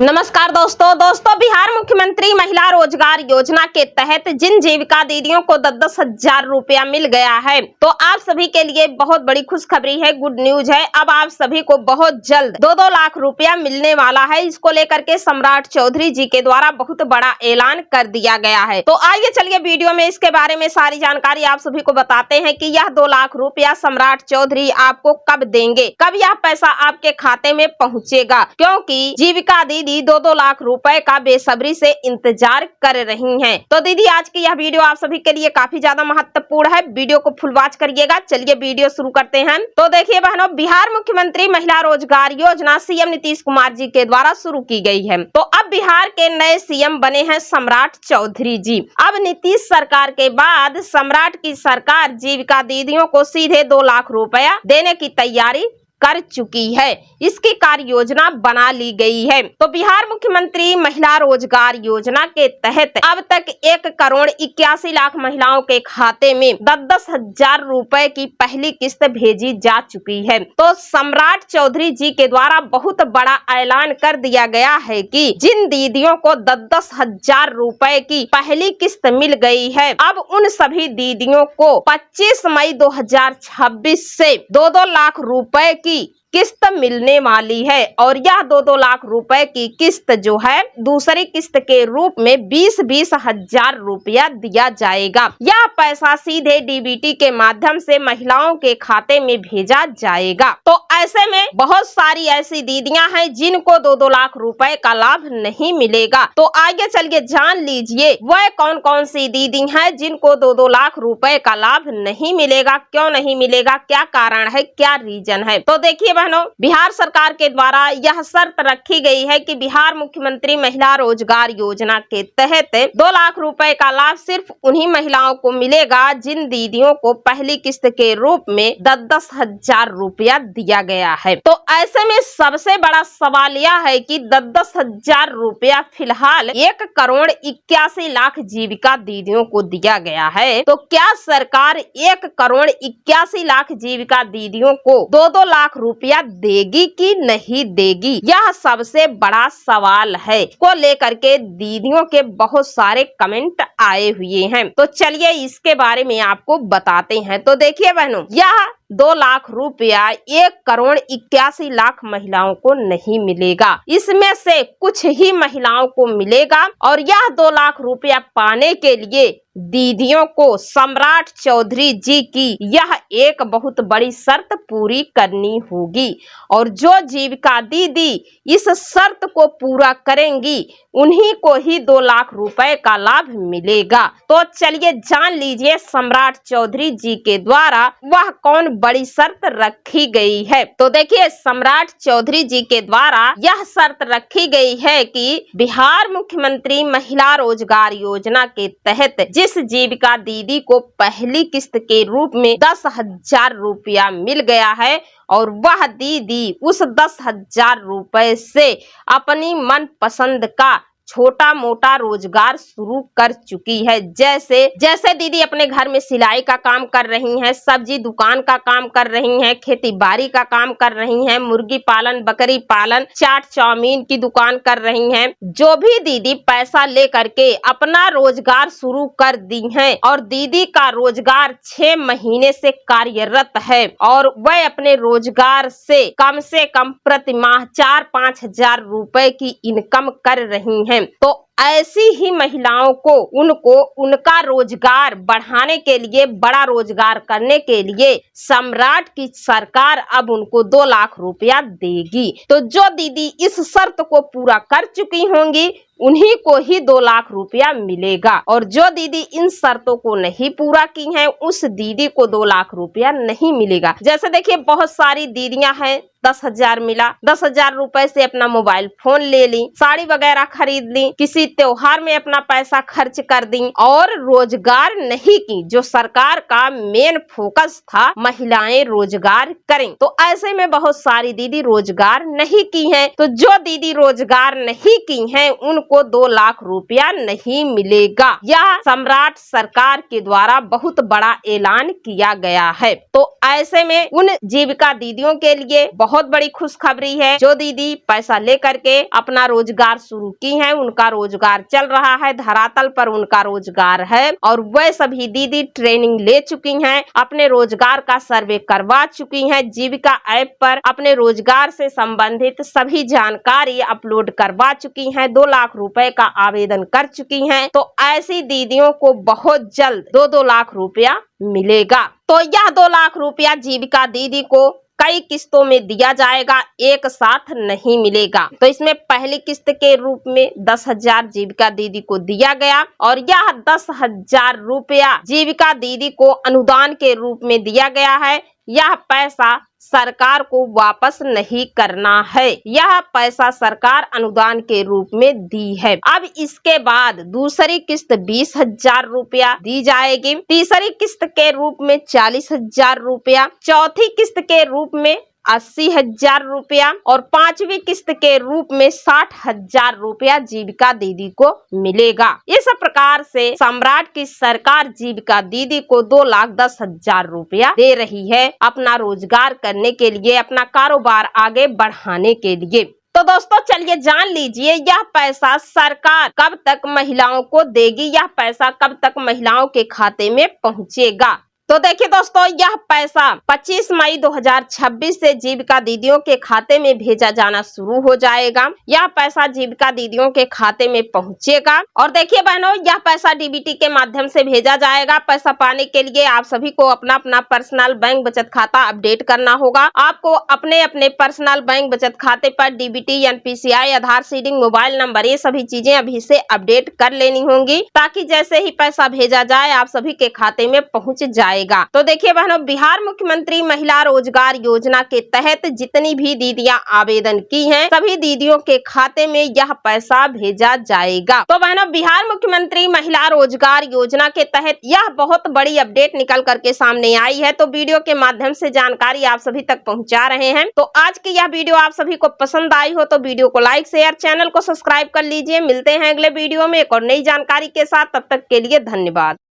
नमस्कार दोस्तों बिहार मुख्यमंत्री महिला रोजगार योजना के तहत जिन जीविका दीदियों को 10,000 रुपया मिल गया है, तो आप सभी के लिए बहुत बड़ी खुशखबरी है, गुड न्यूज है। अब आप सभी को बहुत जल्द 2-2 लाख रुपया मिलने वाला है। इसको लेकर के सम्राट चौधरी जी के द्वारा बहुत बड़ा ऐलान कर दिया गया है। तो आइए चलिए वीडियो में इसके बारे में सारी जानकारी आप सभी को बताते हैं कि यह 2 लाख रुपया सम्राट चौधरी आपको कब देंगे, कब यह पैसा आपके खाते में पहुँचेगा, क्योंकि जीविका दीदी 2-2 लाख रुपए का बेसब्री से इंतजार कर रही हैं। तो दीदी आज की यह वीडियो आप सभी के लिए काफी ज्यादा महत्वपूर्ण है, वीडियो को फुल वॉच करिएगा। चलिए वीडियो शुरू करते हैं। तो देखिए बहनों, बिहार मुख्यमंत्री महिला रोजगार योजना सीएम नीतीश कुमार जी के द्वारा शुरू की गई है। तो अब बिहार के नए सीएम बने हैं सम्राट चौधरी जी। अब नीतीश सरकार के बाद सम्राट की सरकार जीविका दीदियों को सीधे 2 लाख रुपया देने की तैयारी कर चुकी है। इसकी कार्य योजना बना ली गई है। तो बिहार मुख्यमंत्री महिला रोजगार योजना के तहत अब तक 1,81,00,000 महिलाओं के खाते में 10,000 रुपए की पहली किस्त भेजी जा चुकी है। तो सम्राट चौधरी जी के द्वारा बहुत बड़ा ऐलान कर दिया गया है कि जिन दीदियों को 10,000 रुपए की पहली किस्त मिल गई है, अब उन सभी दीदियों को 25 मई 2026 से 2-2 लाख रुपए की किस्त मिलने वाली है। और यह 2-2 लाख रुपए की किस्त जो है दूसरी किस्त के रूप में 20-20 हजार रुपया दिया जाएगा। यह पैसा सीधे डीबीटी के माध्यम से महिलाओं के खाते में भेजा जाएगा। तो ऐसे में बहुत सारी ऐसी दीदियां हैं जिनको 2-2 लाख रुपए का लाभ नहीं मिलेगा। तो आगे चलिए जान लीजिए वह कौन कौन सी दीदी हैं जिनको 2-2 लाख रुपए का लाभ नहीं मिलेगा, क्यों नहीं मिलेगा, क्या कारण है, क्या रीजन है। तो देखिए बहनों, बिहार सरकार के द्वारा यह शर्त रखी गई है कि बिहार मुख्यमंत्री महिला रोजगार योजना के तहत 2 लाख रुपए का लाभ सिर्फ उन्हीं महिलाओं को मिलेगा जिन दीदियों को पहली किस्त के रूप में 10,000 रुपया दिया गया है। तो ऐसे में सबसे बड़ा सवाल यह है कि 10,000 रुपया फिलहाल 1,81,00,000 जीविका दीदियों को दिया गया है। तो क्या सरकार 1,81,00,000 जीविका दीदियों को 2-2 लाख रुपया देगी कि नहीं देगी, यह सबसे बड़ा सवाल है। को लेकर के दीदियों के बहुत सारे कमेंट आए हुए हैं। तो चलिए इसके बारे में आपको बताते हैं। तो देखिए बहनों, यह 2 लाख रुपया 1,81,00,000 महिलाओं को नहीं मिलेगा। इसमें से कुछ ही महिलाओं को मिलेगा और यह 2 लाख रुपया पाने के लिए दीदियों को सम्राट चौधरी जी की यह एक बहुत बड़ी शर्त पूरी करनी होगी। और जो जीविका दीदी इस शर्त को पूरा करेंगी उन्हीं को ही 2 लाख रुपए का लाभ मिलेगा। तो चलिए जान लीजिए सम्राट चौधरी जी के द्वारा वह कौन बड़ी शर्त रखी गई है। तो देखिए सम्राट चौधरी जी के द्वारा यह शर्त रखी गई है कि बिहार मुख्यमंत्री महिला रोजगार योजना के तहत जिस जीविका दीदी को पहली किस्त के रूप में 10,000 रुपया मिल गया है और वह दीदी उस 10,000 रुपए से अपनी मनपसंद का छोटा मोटा रोजगार शुरू कर चुकी है। जैसे दीदी अपने घर में सिलाई का काम कर रही हैं, सब्जी दुकान का काम कर रही हैं, खेती बाड़ी का काम कर रही हैं, मुर्गी पालन, बकरी पालन, चाट चाउमीन की दुकान कर रही हैं। जो भी दीदी पैसा लेकर के अपना रोजगार शुरू कर दी हैं और दीदी का रोजगार 6 महीने से कार्यरत है और वह अपने रोजगार से कम प्रति माह 4-5 हजार रुपए की इनकम कर रही हैं। तो ऐसी ही महिलाओं को उनका रोजगार बढ़ाने के लिए, बड़ा रोजगार करने के लिए सम्राट की सरकार अब उनको 2 लाख रुपया देगी। तो जो दीदी इस शर्त को पूरा कर चुकी होंगी उन्हीं को ही 2 लाख रुपया मिलेगा और जो दीदी इन शर्तों को नहीं पूरा की हैं उस दीदी को 2 लाख रुपया नहीं मिलेगा। जैसे देखिए बहुत सारी दीदियां हैं, 10,000 मिला, 10,000 रुपए से अपना मोबाइल फोन ले ली, साड़ी वगैरह खरीद ली, किसी त्योहार में अपना पैसा खर्च कर दी और रोजगार नहीं की। जो सरकार का मेन फोकस था महिलाएं रोजगार करें, तो ऐसे में बहुत सारी दीदी रोजगार नहीं की हैं। तो जो दीदी रोजगार नहीं की हैं उनको 2 लाख रुपया नहीं मिलेगा। यह सम्राट सरकार के द्वारा बहुत बड़ा ऐलान किया गया है। तो ऐसे में उन जीविका दीदियों के लिए बहुत बड़ी खुशखबरी है। जो दीदी पैसा लेकर के अपना रोजगार शुरू की हैं, उनका रोजगार चल रहा है, धरातल पर उनका रोजगार है और वह सभी दीदी ट्रेनिंग ले चुकी हैं, अपने रोजगार का सर्वे करवा चुकी हैं, जीविका ऐप पर अपने रोजगार से संबंधित सभी जानकारी अपलोड करवा चुकी हैं, 2 लाख रुपए का आवेदन कर चुकी हैं। तो ऐसी दीदियों को बहुत जल्द 2-2 लाख रुपया मिलेगा। तो यह 2 लाख रुपया जीविका दीदी को कई किस्तों में दिया जाएगा, एक साथ नहीं मिलेगा। तो इसमें पहली किस्त के रूप में 10,000 जीविका दीदी को दिया गया और यह 10,000 रुपया जीविका दीदी को अनुदान के रूप में दिया गया है। यह पैसा सरकार को वापस नहीं करना है, यह पैसा सरकार अनुदान के रूप में दी है। अब इसके बाद दूसरी किस्त 20,000 रुपया दी जाएगी, तीसरी किस्त के रूप में 40,000 रुपया, चौथी किस्त के रूप में 80,000 रुपया और 5वीं किस्त के रूप में 60,000 रुपया जीविका दीदी को मिलेगा। इस प्रकार से सम्राट की सरकार जीविका दीदी को 2,10,000 रुपया दे रही है अपना रोजगार करने के लिए, अपना कारोबार आगे बढ़ाने के लिए। तो दोस्तों चलिए जान लीजिए यह पैसा सरकार कब तक महिलाओं को देगी, यह पैसा कब तक महिलाओं के खाते में पहुंचेगा। तो देखिए दोस्तों, यह पैसा 25 मई 2026 से जीविका दीदियों के खाते में भेजा जाना शुरू हो जाएगा। यह पैसा जीविका दीदियों के खाते में पहुंचेगा और देखिए बहनों, यह पैसा डीबीटी के माध्यम से भेजा जाएगा। पैसा पाने के लिए आप सभी को अपना अपना पर्सनल बैंक बचत खाता अपडेट करना होगा। आपको अपने अपने पर्सनल बैंक बचत खाते पर डीबीटी, एनपीसीआई, आधार सीडिंग, मोबाइल नंबर, ये सभी चीजें अभी से अपडेट कर लेनी होंगी ताकि जैसे ही पैसा भेजा जाए आप सभी के खाते में पहुंच जाए। तो देखिए बहनों, बिहार मुख्यमंत्री महिला रोजगार योजना के तहत जितनी भी दीदियां आवेदन की हैं, सभी दीदियों के खाते में यह पैसा भेजा जाएगा। तो बहनों, बिहार मुख्यमंत्री महिला रोजगार योजना के तहत यह बहुत बड़ी अपडेट निकल करके सामने आई है। तो वीडियो के माध्यम से जानकारी आप सभी तक पहुंचा रहे हैं। तो आज की यह वीडियो आप सभी को पसंद आई हो तो वीडियो को लाइक, शेयर, चैनल को सब्सक्राइब कर लीजिए। मिलते हैं अगले वीडियो में एक और नई जानकारी के साथ, तब तक के लिए धन्यवाद।